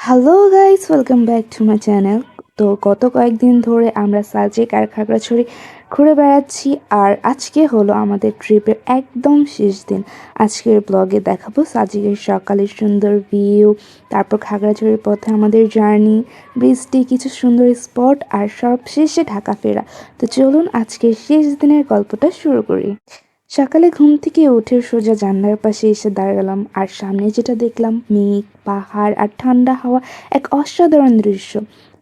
Hello guys, welcome back to my channel. তো গত কয়েকদিন ধরে আমরা সাজেক আর খাগড়াছড়ি ঘুরে বেড়াচ্ছি, আর আজকে হলো আমাদের ট্রিপের একদম শেষ দিন। আজকের ব্লগে দেখাবো সাজেকের সকালের সুন্দর ভিউ, তারপর খাগড়াছড়ির পথে আমাদের জার্নি, বৃষ্টি, কিছু সুন্দর স্পট, আর সব শেষে ঢাকা ফেরা। তো চলুন আজকের শেষ দিনের গল্পটা শুরু করি। সকালে ঘুম থেকে উঠে সোজা জানলার পাশে এসে দাঁড়ালাম, আর সামনে যেটা দেখলাম মেঘ, পাহাড় আর ঠান্ডা হাওয়া, এক অসাধারণ দৃশ্য।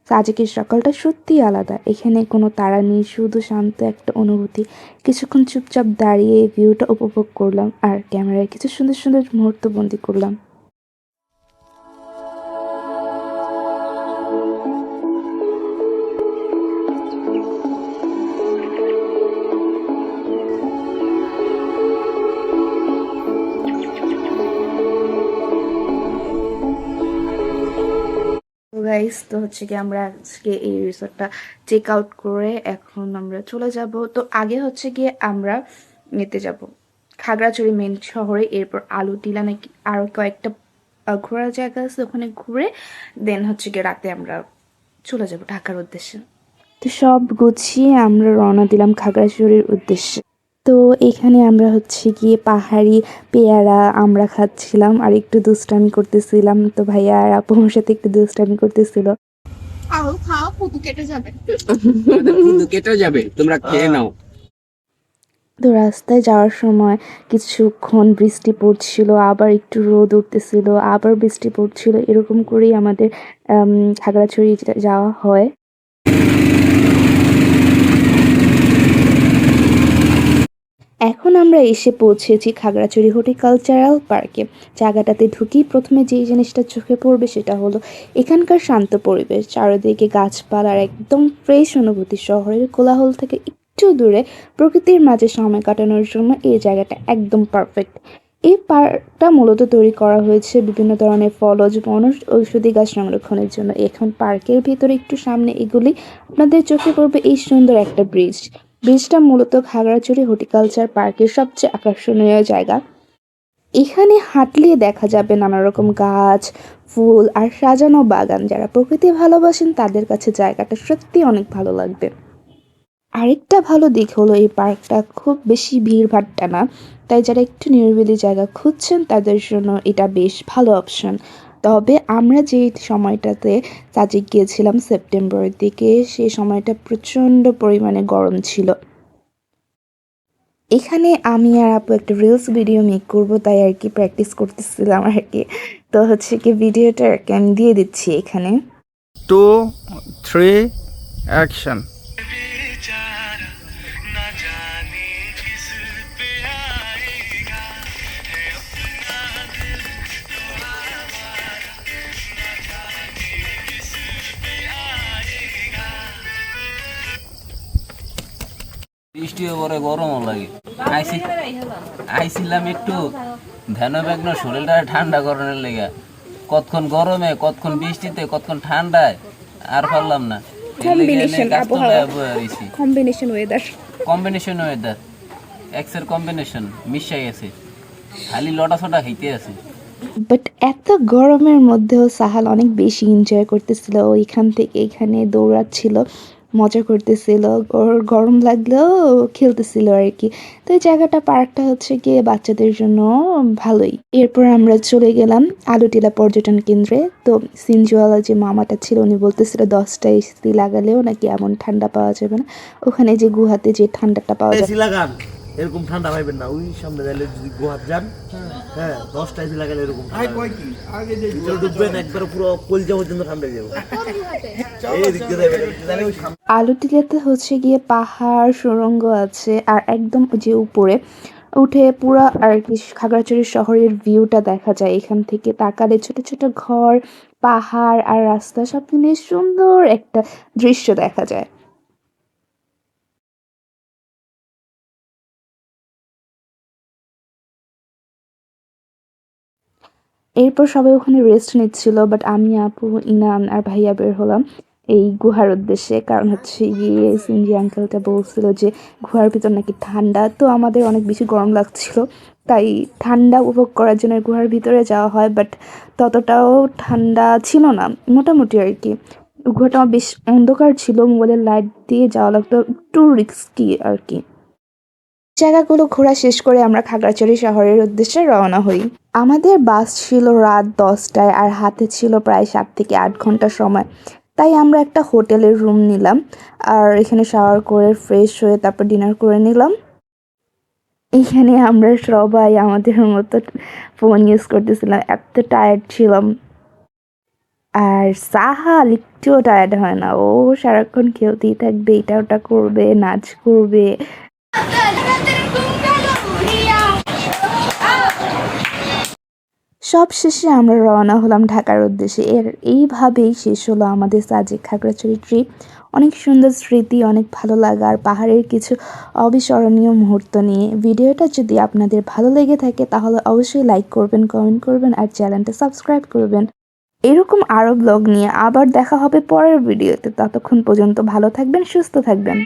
সাজেকের সকালটা সত্যিই আলাদা। এখানে কোনো তাড়া নেই, শুধু শান্ত একটা অনুভূতি। কিছুক্ষণ চুপচাপ দাঁড়িয়ে ভিউটা উপভোগ করলাম, আর ক্যামেরায় কিছু সুন্দর সুন্দর মুহূর্ত বন্দি করলাম। তো গাইস, তো হচ্ছে কি আমরা আজকে এই রিসোর্টটা চেক আউট করে এখন আমরা চলে যাব। তো আগে হচ্ছে গিয়ে আমরা এতে যাব খাগড়াছড়ি মেন শহরে, এরপর আলু টিলা নাকি আরও কয়েকটা ঘোরার জায়গা আছে, ওখানে ঘুরে দেন হচ্ছে গিয়ে রাতে আমরা চলে যাব ঢাকার উদ্দেশ্যে। তো সব গুছিয়ে আমরা রওনা দিলাম খাগড়াছড়ির উদ্দেশ্যে। তো এখানে আমরা হচ্ছে গিয়ে পাহাড়ি পেয়ারা আমরা খাচ্ছিলাম আর একটু দুষ্টামি করতেছিলাম। তো ভাইয়া আর আপু আমার সাথে একটু দুষ্টামি করতেছিল। খাও খাও পুতু কেটে যাবে। কিন্তু কেটেও যাবে, তোমরা খেয়ে নাও। তো রাস্তায় যাওয়ার সময় কিছুক্ষণ বৃষ্টি পড়ছিল, আবার একটু রোদ উঠতেছিল, আবার বৃষ্টি পড়ছিল, এরকম করেই আমাদের খাগড়াছড়ি যাওয়া হয়। এখন আমরা এসে পৌঁছেছি খাগড়াছড়ি হর্টিকালচারাল পার্কে। জায়গাটাতে ঢুকেই প্রথমে যেই জিনিসটা চোখে পড়বে সেটা হলো এখানকার শান্ত পরিবেশ, চারিদিকে গাছপালা আর একদম ফ্রেশ অনুভূতি। শহরের কোলাহল থেকে একটু দূরে প্রকৃতির মাঝে সময় কাটানোর জন্য এই জায়গাটা একদম পারফেক্ট। এই পার্কটা মূলত তৈরি করা হয়েছে বিভিন্ন ধরনের ফলজ বন ঔষধি গাছ সংরক্ষণের জন্য। এখন পার্কের ভিতরে একটু সামনে এগুলি আপনাদের চোখে পড়বে এই সুন্দর একটা ব্রিজ। ব্রিজটা মূলত খাগড়াছড়ি হর্টিকালচার পার্কের সবচেয়ে আকর্ষণীয় জায়গা। এখানে হাঁটলে দেখা যাবে নানা রকম গাছ, ফুল আর সাজানো বাগান। যারা প্রকৃতি ভালোবাসেন তাদের কাছে জায়গাটা সত্যি অনেক ভালো লাগবে। আরেকটা ভালো দিক হলো এই পার্কটা খুব বেশি ভিড়ভাট্টা না, তাই যারা একটু নিরিবিলি জায়গা খুঁজছেন তাদের জন্য এটা বেশ ভালো অপশন। তবে আমরা যে সময়টাতে সাজেক গিয়েছিলাম সেপ্টেম্বরের দিকে, সেই সময়টা প্রচণ্ড পরিমাণে গরম ছিল। এখানে আমি আর আপু একটা রিলস ভিডিও মেক করব, তাই আর কি প্র্যাকটিস করতেছিলাম আর কি। তো হচ্ছে কি ভিডিওটা আর কি আমি দিয়ে দিচ্ছি এখানে। 2, 3, অ্যাকশন। বৃষ্টিও পরে গরমও লাগে। আইসি আইছিলাম একটু ধ্যান ব্যাগ্ন শরীরটা ঠান্ডা করানোর লেগে। কতক্ষণ গরমে, কতক্ষণ বৃষ্টিতে, কতক্ষণ ঠান্ডায় আর পারলাম না। কম্বিনেশন ওয়েদার এক্সের কম্বিনেশন মিশাই গেছে, খালি লটা ছটা খাইতে আছে। বাট এত গরমের মধ্যেও সাহাল অনেক বেশি এনজয় করতেছিল, ওইখান থেকে এখানে দৌড়াচ্ছিল, মজা করতেছিল, ওর গরম লাগলেও খেলতেছিল আর কি। তো এই জায়গাটা পার্কটা হচ্ছে গিয়ে বাচ্চাদের জন্য ভালোই। এরপর আমরা চলে গেলাম আলুটিলা পর্যটন কেন্দ্রে। তো সিনজুয়ালা যে মামাটা ছিল উনি বলতেছিল 10টা এসি লাগালেও নাকি এমন ঠান্ডা পাওয়া যাবে না, ওখানে যে গুহাতে যে ঠান্ডাটা পাওয়া যাবে। এসি লাগান, এরকম ঠান্ডা পাইবেন না। ওই সামনে গেলে যদি গোয়াত যান, হ্যাঁ 10টা এসি লাগালে এরকম ভিতরে ঢুকবেন, একবার পুরো কলজা পর্যন্ত ঠান্ডা হয়ে যাবে। এই দিক দিয়ে যাবেন, ওই সামনে আলুটিলাতে হচ্ছে গিয়ে পাহাড় সুড়ঙ্গ আছে, আর একদম যে উপরে উঠে পুরো আর কি খাগড়াছড়ি শহরের ভিউটা দেখা যায়। এখান থেকে তাকালে ছোট ছোট ঘর, পাহাড় আর রাস্তা সব মিলিয়ে সুন্দর একটা দৃশ্য দেখা যায়। এরপর সবাই ওখানে রেস্ট নিচ্ছিল, বাট আমি, আপু, ইনান আর ভাইয়া বের হলাম। এই গুহার উদ্দেশ্যে। কারণ হচ্ছে গিয়ে সিনজি আঙ্কেলটা বলছিল যে গুহার ভিতর নাকি ঠান্ডা, তো আমাদের অনেক বেশি গরম লাগছিল, তাই ঠান্ডা উপভোগ করার জন্য গুহার ভিতরে যাওয়া হয়। বাট ততটাও ঠান্ডা ছিল না, মোটামুটি আর কি। গুহাটা বেশ অন্ধকার ছিল, মোবাইলের লাইট দিয়ে যাওয়া লাগতো, একটু রিস্কি আর কি। জায়গাগুলো ঘোরা শেষ করে আমরা খাগড়াছড়ি শহরের উদ্দেশ্যে রওনা হই। আমাদের বাস ছিল রাত 10টায়, আর হাতে ছিল প্রায় 7 থেকে 8 ঘন্টা সময়। তাই আমরা একটা হোটেলের রুম নিলাম, আর এখানে শাওয়ার করে ফ্রেশ হয়ে তারপর ডিনার করে নিলাম। এখানে আমরা সবাই আমাদের মতো ফোন ইউজ করতেছিলাম, এত টায়ার্ড ছিলাম। আর সাহাল একটুও টায়ার্ড হয় না, ও সারাক্ষণ খেলতেই থাকবে, এটা ওটা করবে, নাচ করবে। সব শেষে আমরা রওনা হলাম ঢাকার উদ্দেশ্যে। এইভাবেই শেষ হলো আমাদের সাজেক খাগড়াছড়ি ট্রিপ। অনেক সুন্দর স্মৃতি, অনেক ভালো লাগা আর পাহাড়ের কিছু অবিস্মরণীয় মুহূর্ত নিয়ে। ভিডিওটা যদি আপনাদের ভালো লেগে থাকে তাহলে অবশ্যই লাইক করবেন, কমেন্ট করবেন আর চ্যানেলটা সাবস্ক্রাইব করবেন। এরকম আরও ব্লগ নিয়ে আবার দেখা হবে পরের ভিডিওতে। ততক্ষণ পর্যন্ত ভালো থাকবেন, সুস্থ থাকবেন।